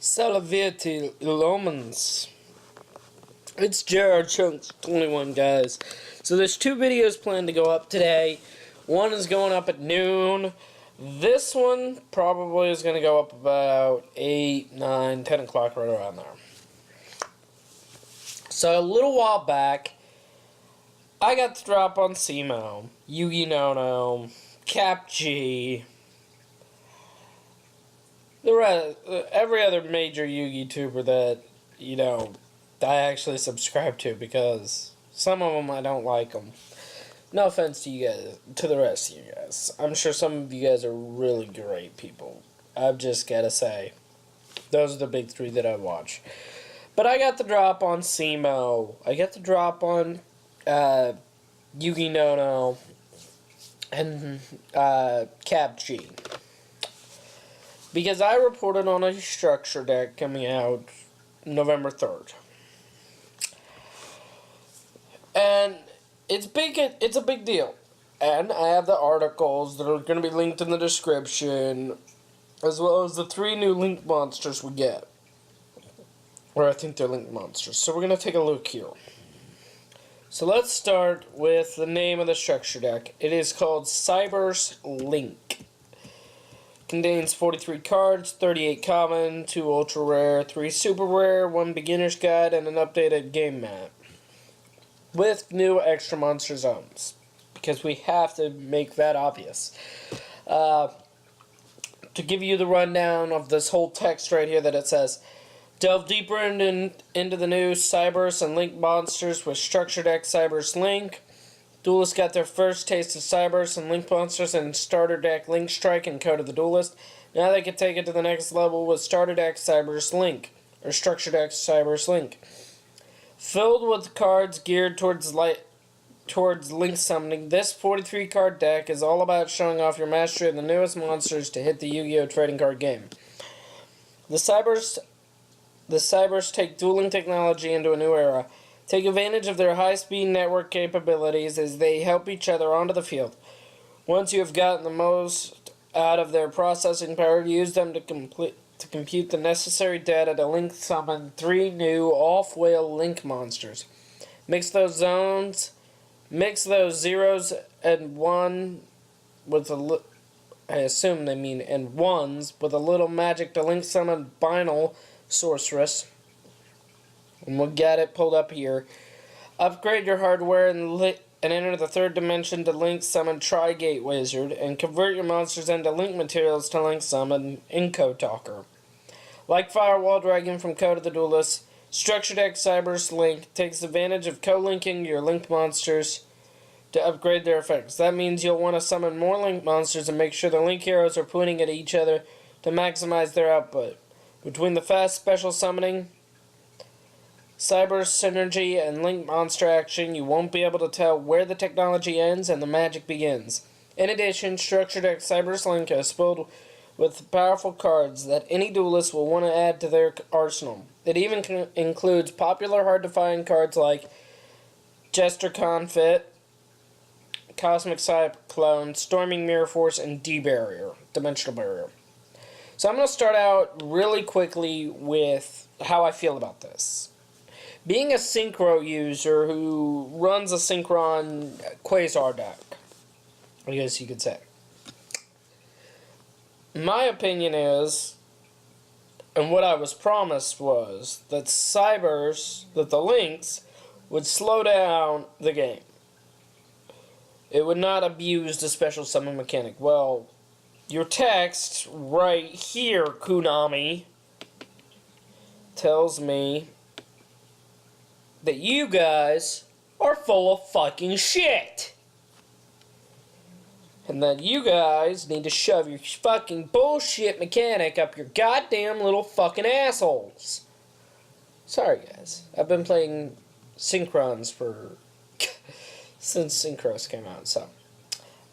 Salaviti Lomans. It's Jared Chunks 21, guys. So there's two videos planned to go up today. One is going up at noon. This one probably is going to go up about 8, 9, 10 o'clock, right around there. So a little while back, I got the drop on Simo, Yugi No, Cap G, every other major Yu-Gi tuber that, I actually subscribe to, because some of them I don't like them. No offense to you guys, to the rest of you guys. I'm sure some of you guys are really great people. I've just got to say, those are the big three that I watch. But I got the drop on Simo. I got the drop on Yugi No and Cap G. Because I reported on a structure deck coming out November 3rd. And it's a big deal. And I have the articles that are going to be linked in the description, as well as the 3 new link monsters we get. Or I think they're link monsters. So we're going to take a look here. So let's start with the name of the structure deck. It is called Sorceress Link. Contains 43 cards, 38 common, 2 ultra rare, 3 super rare, 1 beginner's guide, and an updated game map. With new extra monster zones. Because we have to make that obvious. To give you the rundown of this whole text right here that it says, delve deeper into the new Sorceress and Link monsters with Structure Deck Sorceress Link. Duelists got their first taste of Sorceress and Link monsters in Starter Deck Link Strike and Code of the Duelist. Now they can take it to the next level with Starter Deck Sorceress Link, or Structure Deck Sorceress Link. Filled with cards geared towards Link summoning, this 43 card deck is all about showing off your mastery of the newest monsters to hit the Yu-Gi-Oh! Trading card game. The Sorceress take dueling technology into a new era. Take advantage of their high-speed network capabilities as they help each other onto the field. Once you have gotten the most out of their processing power, use them to compute the necessary data to Link summon 3 new off-wheel Link monsters. Mix those zeros and one with I assume they mean and ones with a little magic to Link summon Binal Sorceress. And we'll get it pulled up here. Upgrade your hardware and enter the 3rd dimension to Link summon TriGate Wizard, and convert your monsters into Link materials to Link summon Inco Talker. Like Firewall Dragon from Code of the Duelist, Structure Deck Sorceress Link takes advantage of co-linking your Link monsters to upgrade their effects. That means you'll want to summon more Link monsters and make sure the Link heroes are pointing at each other to maximize their output. Between the fast special summoning, Cyber synergy, and Link monster action, you won't be able to tell where the technology ends and the magic begins. In addition, Structure Deck Sorceress Link is filled with powerful cards that any duelist will want to add to their arsenal. It even includes popular hard-to-find cards like Jester Confit, Cosmic Cyclone, Storming Mirror Force, and D-Barrier, Dimensional Barrier. So I'm going to start out really quickly with how I feel about this. Being a Synchro user who runs a Synchron Quasar deck, I guess you could say, my opinion is, and what I was promised was, that the Links would slow down the game. It would not abuse the special summon mechanic. Well, your text right here, Konami, tells me that you guys are full of fucking shit. And that you guys need to shove your fucking bullshit mechanic up your goddamn little fucking assholes. Sorry, guys. I've been playing Synchrons since Synchros came out, so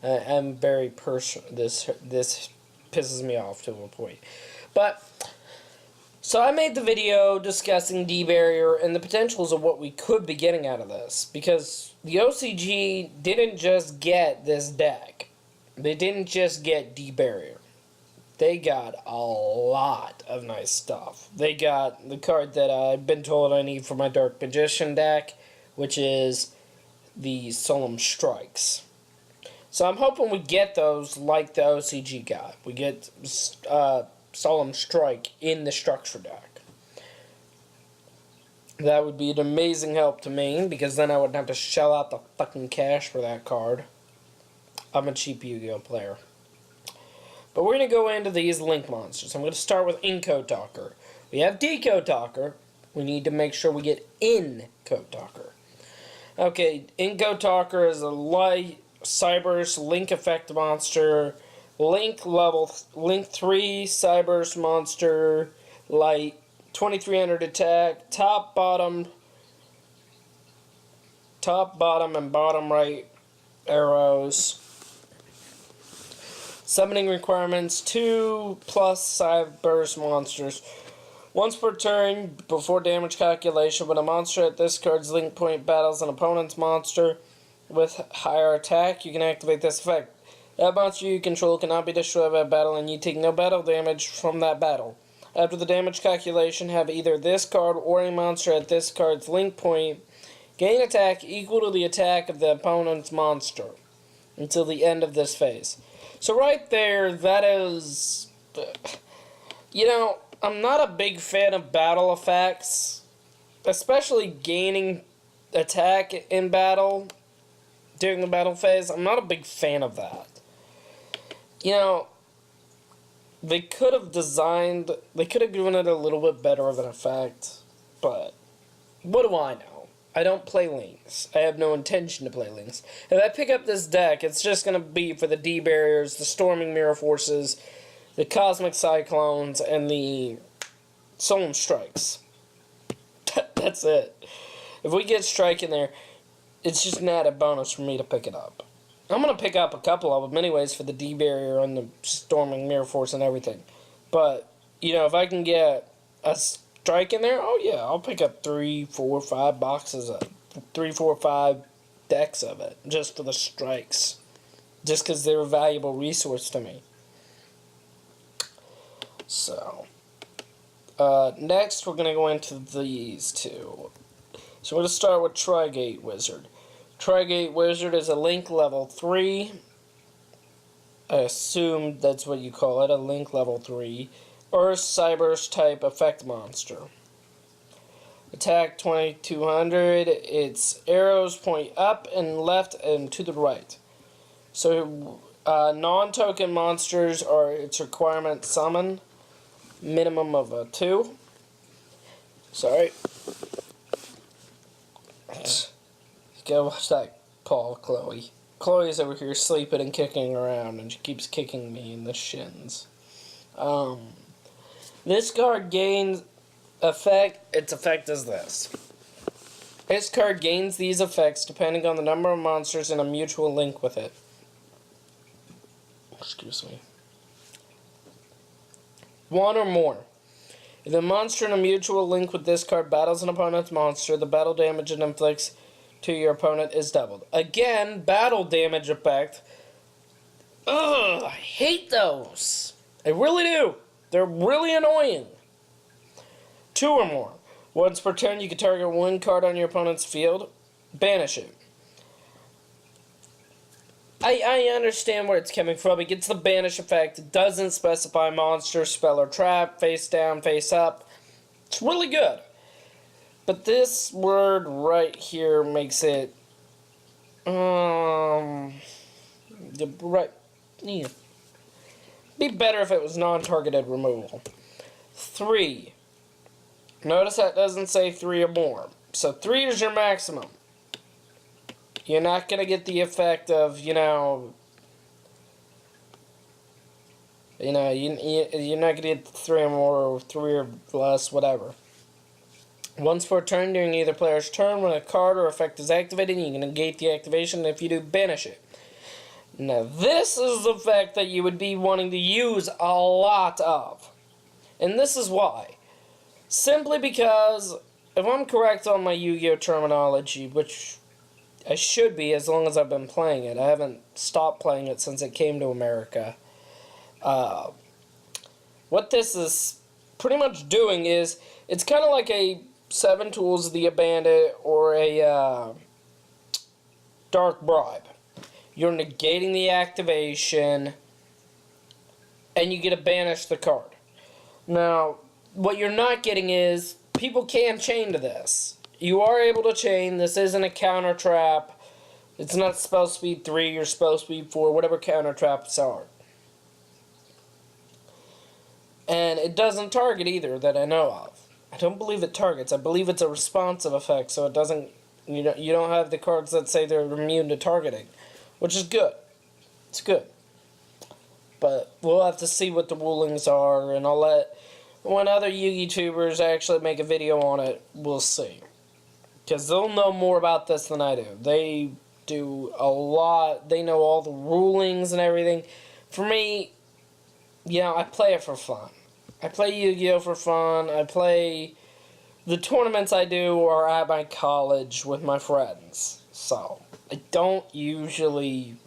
I'm very this pisses me off to a point. But so I made the video discussing D-Barrier and the potentials of what we could be getting out of this, because the OCG didn't just get this deck. They didn't just get D-Barrier. they got a lot of nice stuff. They got the card that I've been told I need for my Dark Magician deck, which is the Solemn Strikes. So I'm hoping we get those like the OCG got. We get Solemn Strike in the structure deck. That would be an amazing help to me, because then I wouldn't have to shell out the fucking cash for that card. I'm a cheap Yu-Gi-Oh player. But we're going to go into these Link monsters. I'm going to start with In-Code Talker. We have Decode Talker. We need to make sure we get In-Code Talker. Okay, In-Code Talker is a light Cyberse Link effect monster. Link 3 Cyberse monster. Light 2300 attack. Top, bottom, and bottom right arrows. Summoning requirements, 2+ Cyberse monsters. Once per turn, before damage calculation, when a monster at this card's link point battles an opponent's monster with higher attack, you can activate this effect. That monster you control cannot be destroyed by battle, and you take no battle damage from that battle. After the damage calculation, have either this card or a monster at this card's link point gain attack equal to the attack of the opponent's monster until the end of this phase. So right there, that is... You know, I'm not a big fan of battle effects, especially gaining attack in battle during the battle phase. I'm not a big fan of that. You know, they could have given it a little bit better of an effect, but what do I know? I don't play Links. I have no intention to play Links. If I pick up this deck, it's just going to be for the D-Barriers, the Storming Mirror Forces, the Cosmic Cyclones, and the Solemn Strikes. That's it. If we get Strike in there, it's just an added bonus for me to pick it up. I'm going to pick up a couple of them anyways for the D-Barrier and the Storming Mirror Force and everything. But, you know, if I can get a Strike in there, oh yeah, I'll pick up 3, 4, 5 boxes of 3, 4, 5 decks of it just for the Strikes, just because they're a valuable resource to me. So next we're gonna go into these two. So we're gonna start with TriGate Wizard. TriGate Wizard is a Link level 3. I assume that's what you call it, a Link level 3. Or Cyberse type effect monster. Attack 2200. Its arrows point up and left and to the right. So non-token monsters are its requirement summon. Minimum of 2. Sorry. You gotta watch that paw, Chloe. Chloe's over here sleeping and kicking around, and she keeps kicking me in the shins. This card gains effect. Its effect is this. This card gains these effects depending on the number of monsters in a mutual link with it. Excuse me. 1 or more. If the monster in a mutual link with this card battles an opponent's monster, the battle damage it inflicts to your opponent is doubled. Again, battle damage effect. Ugh, I hate those. I really do. They're really annoying. 2 or more. Once per turn, you can target 1 card on your opponent's field. Banish it. I understand where it's coming from. It gets the banish effect. It doesn't specify monster, spell, or trap. Face down, face up. It's really good. But this word right here makes it... Yeah. Be better if it was non-targeted removal. 3. Notice that doesn't say 3 or more. So 3 is your maximum. You're not going to get the effect of, you're not going to get 3 or more, or 3 or less, whatever. Once per turn, during either player's turn, when a card or effect is activated, you can negate the activation, and if you do, banish it. Now, this is the effect that you would be wanting to use a lot of. And this is why. Simply because, if I'm correct on my Yu-Gi-Oh! Terminology, which I should be as long as I've been playing it. I haven't stopped playing it since it came to America. what this is pretty much doing is, it's kind of like a 7 Tools of the Bandit or a Dark Bribe. You're negating the activation, and you get to banish the card. Now, what you're not getting is, people can chain to this. You are able to chain. This isn't a counter trap. It's not spell speed 3 or spell speed 4, whatever counter traps are. And it doesn't target either that I know of. I don't believe it targets. I believe it's a responsive effect, so it doesn't. You don't have the cards that say they're immune to targeting, which is good. It's good. But we'll have to see what the rulings are, and I'll let, when other YouTubers actually make a video on it, we'll see. Because they'll know more about this than I do. They do a lot. They know all the rulings and everything. For me, I play it for fun. I play Yu-Gi-Oh! For fun. I play... The tournaments I do are at my college with my friends. So, I don't usually...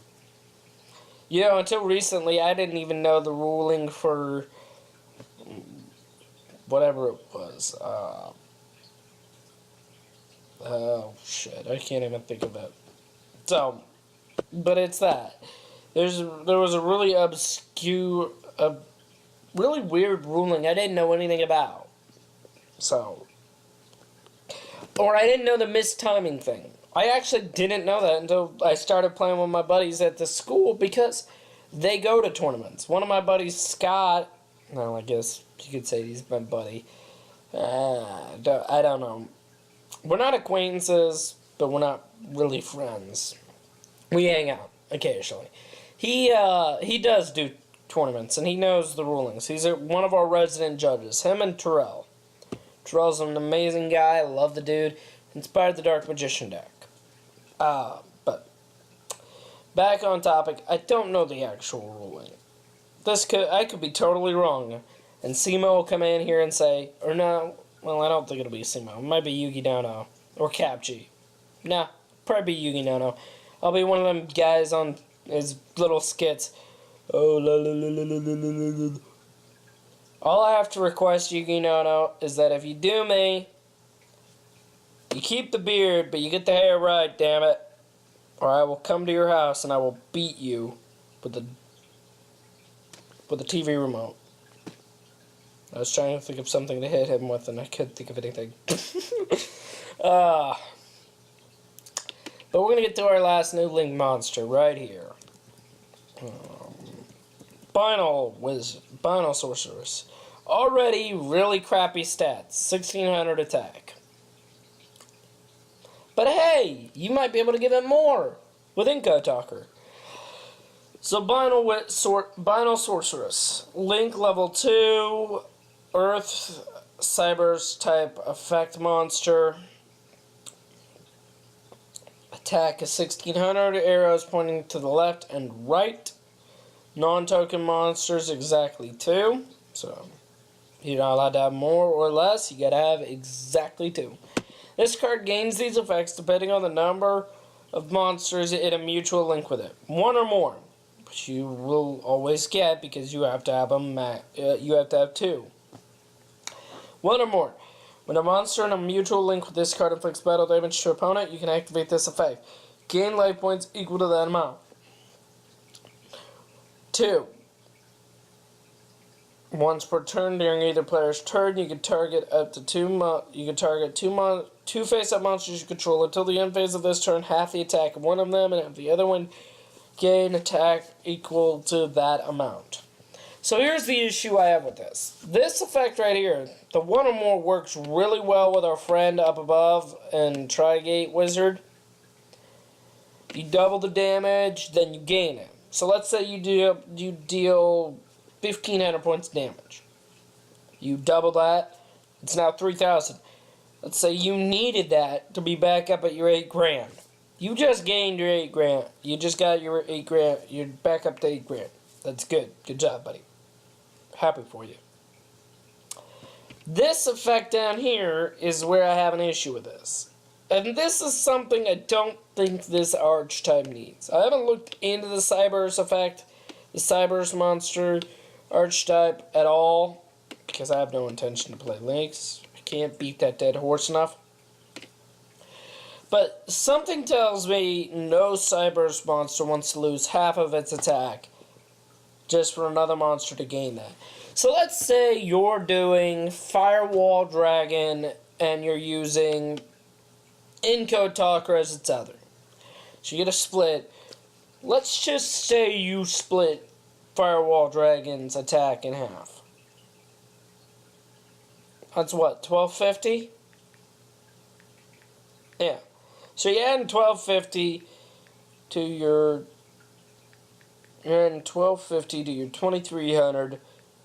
until recently, I didn't even know the ruling for... whatever it was. Oh, shit. I can't even think of it. So, but it's that. There was a really obscure... really weird ruling I didn't know anything about. So... Or I didn't know the mistiming thing. I actually didn't know that until I started playing with my buddies at the school because they go to tournaments. One of my buddies, Scott, well, I guess you could say he's my buddy. I don't know. We're not acquaintances, but we're not really friends. We hang out occasionally. He does do tournaments, and he knows the rulings. He's one of our resident judges. Him and Terrell. Terrell's an amazing guy. I love the dude. Inspired the Dark Magician deck. But back on topic. I don't know the actual ruling. I could be totally wrong, and Simo will come in here and say, or no. Well, I don't think it'll be Simo. It might be Yugi Dono or Capji. Nah, probably be Yugi Dono. I'll be one of them guys on his little skits. Oh la la la la la la la. All I have to request, Yugi Nono, is that if you do me, you keep the beard, but you get the hair right, damn it. Or I will come to your house and I will beat you with the TV remote. I was trying to think of something to hit him with, and I couldn't think of anything. But we're going to get to our last new Link monster right here. Final Wizard, Final Sorceress. Already really crappy stats. 1600 attack. But hey, you might be able to give it more with Inko Talker. So Final Sorceress. Link level 2. Earth Cybers type effect monster. Attack is 1600. Arrows pointing to the left and right. Non-token monsters exactly 2. So you're not allowed to have more or less. You gotta have exactly 2. This card gains these effects depending on the number of monsters in a mutual link with it. 1 or more, which you will always get because you have to have them. You have to have 2. 1 or more. When a monster in a mutual link with this card inflicts battle damage to opponent, you can activate this effect. Gain life points equal to that amount. 2. Once per turn during either player's turn, you can target up to 2. You can target 2 face-up monsters you control until the end phase of this turn. Half the attack of one of them, and if the other one gain attack equal to that amount. So here's the issue I have with this. This effect right here, the 1 or more, works really well with our friend up above in TriGate Wizard. You double the damage, then you gain it. So let's say you deal 1,500 points damage. You double that, it's now 3,000. Let's say you needed that to be back up at your 8 grand. You just gained your 8 grand. You just got your 8 grand. You're back up to 8 grand. That's good. Good job, buddy. Happy for you. This effect down here is where I have an issue with this. And this is something I don't think this archetype needs. I haven't looked into the Cyberse effect, the Cyberse monster, archetype at all, because I have no intention to play Lynx. I can't beat that dead horse enough. But something tells me no Cyberse monster wants to lose half of its attack just for another monster to gain that. So let's say you're doing Firewall Dragon and you're using Encode Talker as its other. So you get a split. Let's just say you split Firewall Dragon's attack in half. That's what, 1250? Yeah. So you add 1250 to your... You're adding 1250 to your 2300.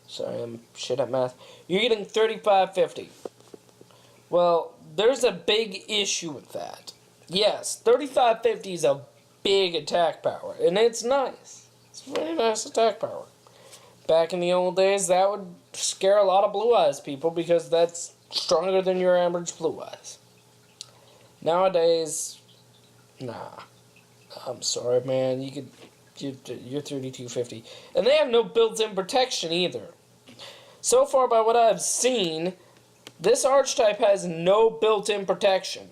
Sorry, I'm shit at math. You're getting 3550. Well, there's a big issue with that. Yes, 3550 is a big attack power, and it's nice. It's very nice attack power. Back in the old days, that would scare a lot of Blue Eyes people because that's stronger than your average Blue Eyes. Nowadays, nah. I'm sorry, man. You're 3250. And they have no built-in protection either. So far, by what I've seen, this archetype has no built-in protection.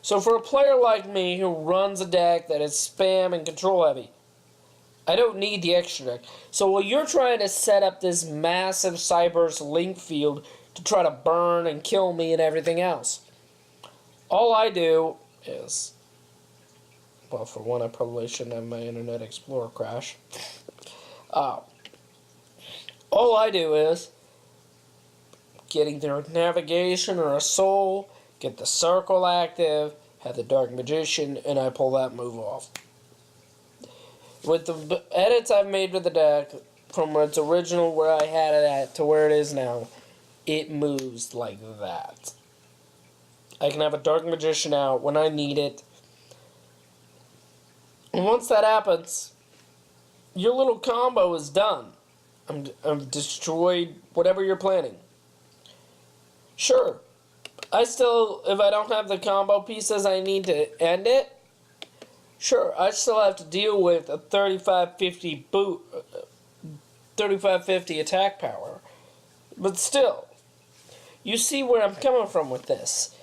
So for a player like me who runs a deck that is spam and control heavy, I don't need the extra deck. So while you're trying to set up this massive Cyberse link field to try to burn and kill me and everything else, all I do is, well, for one, I probably shouldn't have my Internet Explorer crash. All I do is getting their navigation or a soul, get the circle active, have the Dark Magician, and I pull that move off. With the edits I've made to the deck, from its original where I had it at to where it is now, it moves like that. I can have a Dark Magician out when I need it. And once that happens, your little combo is done. I've destroyed whatever you're planning. Sure, I still, if I don't have the combo pieces I need to end it, sure, I still have to deal with a 3550 attack power. But still, you see where I'm coming from with this.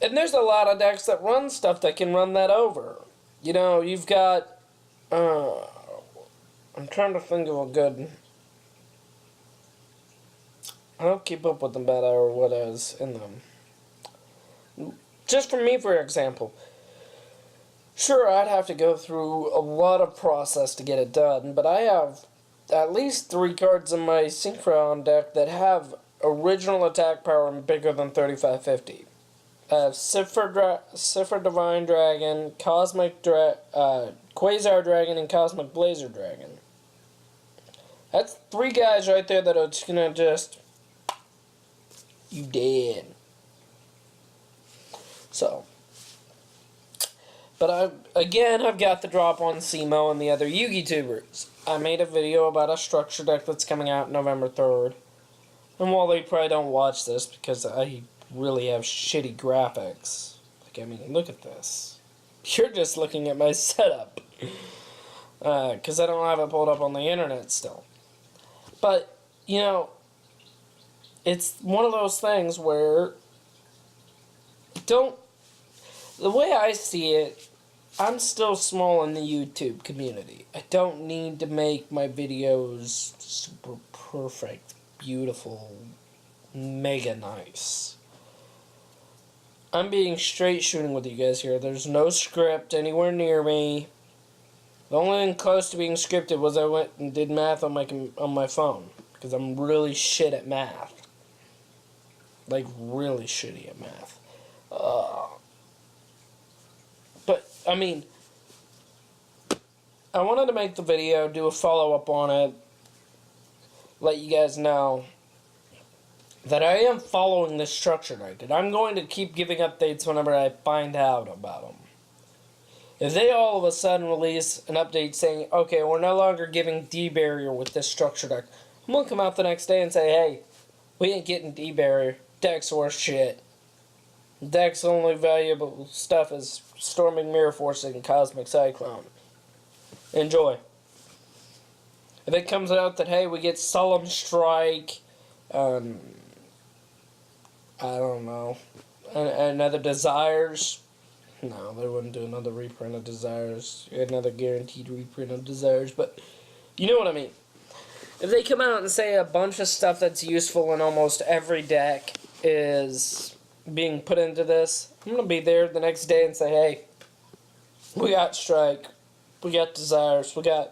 And there's a lot of decks that run stuff that can run that over. You know, you've got, I'm trying to think of a good, I don't keep up with the meta or what is in them. Just for me, for example, sure, I'd have to go through a lot of process to get it done, but I have at least 3 cards in my Synchron deck that have original attack power bigger than 3550. I have Cipher Divine Dragon, Quasar Dragon, and Cosmic Blazer Dragon. That's 3 guys right there that are just gonna just... You dead. So... But I've got the drop on Simo and the other Yugi tubers. I made a video about a structure deck that's coming out November 3rd. And while they probably don't watch this because I really have shitty graphics. Like, I mean, look at this. You're just looking at my setup. Because I don't have it pulled up on the internet still. But, you know, it's one of those things where the way I see it, I'm still small in the YouTube community. I don't need to make my videos super perfect, beautiful, mega nice. I'm being straight shooting with you guys here. There's no script anywhere near me. The only thing close to being scripted was I went and did math on my phone. Because I'm really shit at math. Like, really shitty at math. But, I mean, I wanted to make the video, do a follow-up on it, let you guys know that I am following this structure right, and I'm going to keep giving updates whenever I find out about them. If they all of a sudden release an update saying, okay, we're no longer giving D-Barrier with this structure deck, I'm going to come out the next day and say, hey, we ain't getting D-Barrier. Deck's worth shit. Deck's only valuable stuff is Storming Mirror Force and Cosmic Cyclone. Enjoy. If it comes out that, hey, we get Solemn Strike, I don't know, another Desires. No, they wouldn't do another reprint of Desires, another guaranteed reprint of Desires, but you know what I mean. If they come out and say a bunch of stuff that's useful in almost every deck is being put into this, I'm going to be there the next day and say, hey, we got Strike, we got Desires, we got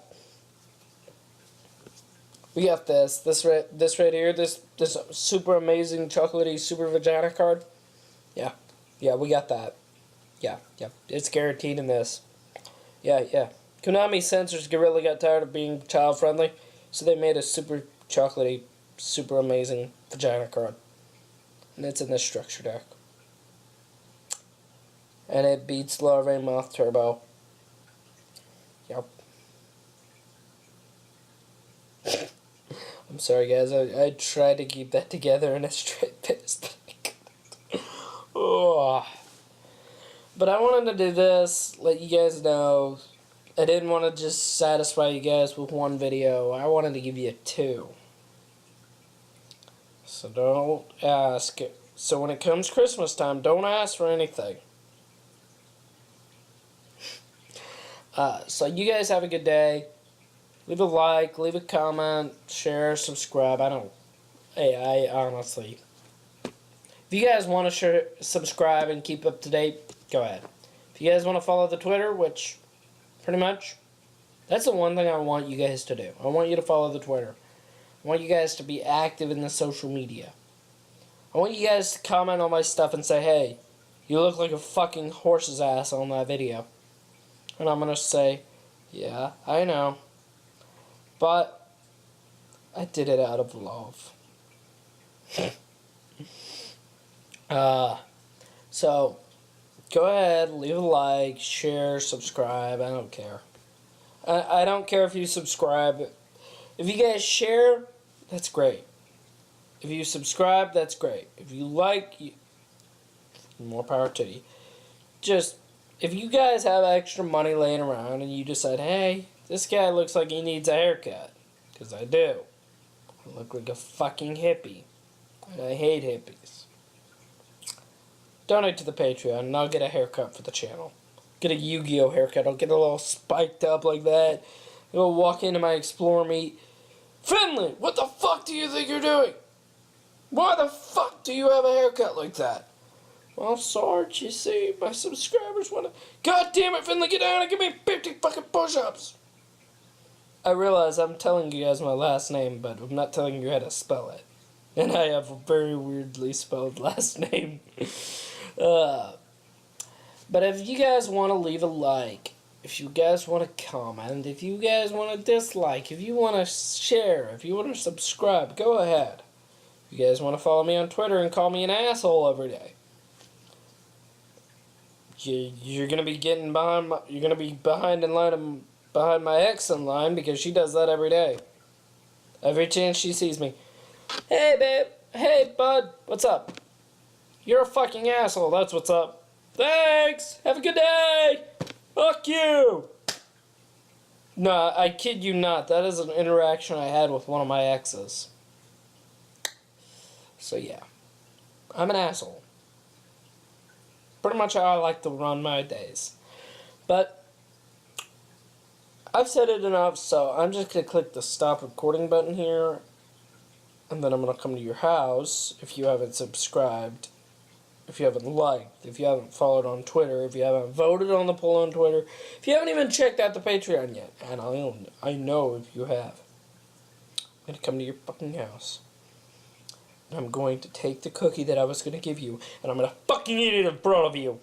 this right here, this super amazing chocolatey super vagina card. Yeah, we got that. Yeah, it's guaranteed in this. Yeah. Konami censors really got tired of being child friendly, so they made a super chocolatey, super amazing vagina card, and it's in this structure deck. And it beats Larvae Moth Turbo. Yep. I'm sorry, guys. I tried to keep that together in a straight pace, but I couldn't. Oh. But I wanted to do this, let you guys know. I didn't want to just satisfy you guys with one video. I wanted to give you two. So don't ask. So when it comes Christmas time, don't ask for anything. So you guys have a good day. Leave a like, leave a comment, share, subscribe. I honestly, if you guys want to subscribe and keep up to date, go ahead. If you guys want to follow the Twitter, which pretty much, that's the one thing I want you guys to do. I want you to follow the Twitter. I want you guys to be active in the social media. I want you guys to comment on my stuff and say, hey, you look like a fucking horse's ass on that video. And I'm going to say, yeah, I know. But I did it out of love. So, go ahead, leave a like, share, subscribe. I don't care. I don't care if you subscribe. If you guys share, that's great. If you subscribe, that's great. If you like, more power to you. Just, if you guys have extra money laying around and you decide, hey, this guy looks like he needs a haircut. Because I do. I look like a fucking hippie. And I hate hippies. Donate to the Patreon and I'll get a haircut for the channel. Get a Yu-Gi-Oh haircut. I'll get a little spiked up like that. I'll walk into my Explore meet. Finley, what the fuck do you think you're doing? Why the fuck do you have a haircut like that? Well, Sarge, you see, my subscribers want to... God damn it, Finley, get down and give me 50 fucking push-ups. I realize I'm telling you guys my last name, but I'm not telling you how to spell it. And I have a very weirdly spelled last name. But if you guys want to leave a like, if you guys want to comment, if you guys want to dislike, if you want to share, if you want to subscribe, go ahead. If you guys want to follow me on Twitter and call me an asshole every day, you're gonna be getting behind. You're gonna be behind in line, behind my ex in line because she does that every day. Every chance she sees me. Hey, babe. Hey, bud. What's up? You're a fucking asshole. That's what's up. Thanks. Have a good day. Fuck you. No, I kid you not. That is an interaction I had with one of my exes. So, yeah. I'm an asshole. Pretty much how I like to run my days. But I've said it enough, so I'm just going to click the stop recording button here. And then I'm going to come to your house if you haven't subscribed, if you haven't liked, if you haven't followed on Twitter, if you haven't voted on the poll on Twitter, if you haven't even checked out the Patreon yet. And I know if you have. I'm going to come to your fucking house. And I'm going to take the cookie that I was going to give you, and I'm going to fucking eat it in front of you.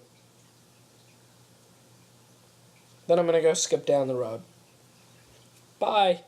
Then I'm going to go skip down the road. Bye.